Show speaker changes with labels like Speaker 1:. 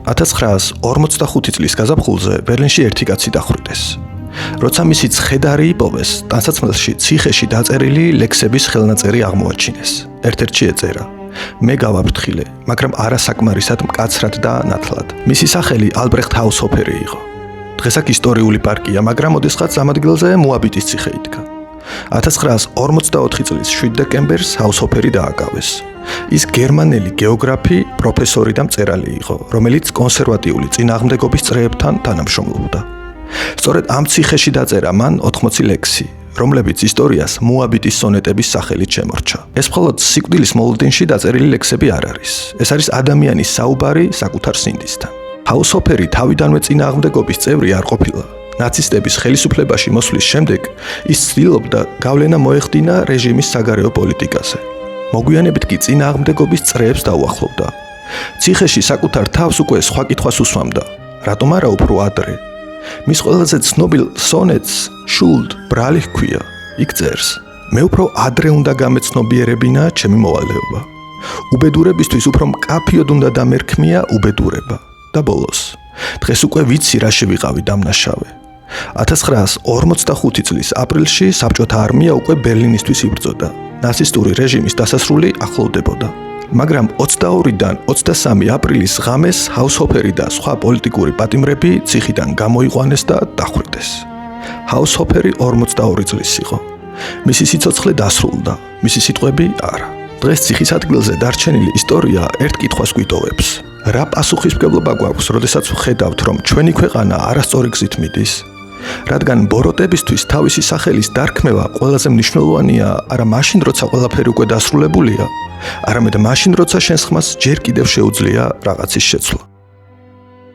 Speaker 1: 1945 წლის გაზაფხულზე ბერლინში ერთი კაცი დახვრიტეს. როცა მისი ცხედარი იპოვეს, ტანსაცმელში ციხეში დაწერილი ლექსების ხელნაწერი აღმოაჩინეს. ერთ-ერთში ეწერა: მე გავაფრთხილე, მაგრამ არასაკმარისად მკაცრად და ნათლად. მისი სახელი ალბრეხტ ჰაუსჰოფერი იყო. დღეს აქ ისტორიული პარკია, მაგრამ ოდესღაც ამ ადგილზე მოაბიტის ციხე იდგა. 1944 წლის 7 დეკემბერს ჰაუსჰოფერი დააკავეს. ის გერმანელი გეოგრაფი, პროფესორი და მწერალი იყო, რომელიც კონსერვატიული წინააღმდეგობის წრეებთან თანამშრომლობდა. სწორედ ამ ციხეში დაწერა მან 80 ლექსი, რომლებიც ისტორიას მოაბიტის სონეტების სახელით შემორჩა. ეს მხოლოდ სიკვდილის მოლოდინში დაწერილი ლექსები არ არის. ეს არის ადამიანის საუბარი საკუთარ სინდისთან. ჰაუსჰოფერი თავიდანვე წინააღმდეგობის წევრი არ ყოფილა. ნაცისტების ხელისუფლებაში მოსვლის შემდეგ ის ცდილობდა გავლენა მოეხდინა რეჟიმის საგარეო პოლიტიკაზე. მოგვიანებით კი წინააღმდეგობის წრეებს დაუახლოვდა. ციხეში საკუთარ თავს უკვე სხვა კითხვას უსვამდა: რატომ არა უფრო ადრე? მის ყველაზე ცნობილ სონეტს შულდ ბრალი ჰქვია. იქ წერს: მე უფრო ადრე უნდა გამეცნობიერებინა ჩემი მოვალეობა. უბედურებისთვის უფრო მკაფიოდ უნდა დამერქმია უბედურება. და ბოლოს, დღეს უკვე ვიცი რა შევიყავი დამნაშავე. 1945 წლის აპრილში საბჭოთა არმია უკვე ბერლინისთვის იბრძოდა. ნაცისტური რეჟიმის დასასრული ახლოვდებოდა. მაგრამ 22-დან 23 აპრილის ღამეს ჰაუსჰოფერი და სხვა პოლიტიკური პატიმრები ციხიდან გამოიყვანეს და დახვრიტეს. ჰაუსჰოფერი 42 წლის იყო. მისი სიცოცხლე დასრულდა, მისი სიტყვები არა. დღეს ციხის ადგილზე დარჩენილი ისტორია ერთ კითხვას გვიტოვებს: რა პასუხისმგებლობა გვაქვს, როდესაც ვხედავთ, რომ ჩვენი ქვეყანა არასწორი გზით მიდის? რადგან ბოროტებისთვის თავისი სახელის დარქმევა ყველაზე მნიშვნელოვანია არა მაშინ, როცა ყველაფერი უკვე დასრულებულია, არამედ მაშინ, როცა შენს ხმას ჯერ კიდევ შეუძლია რაღაცის შეცვლა.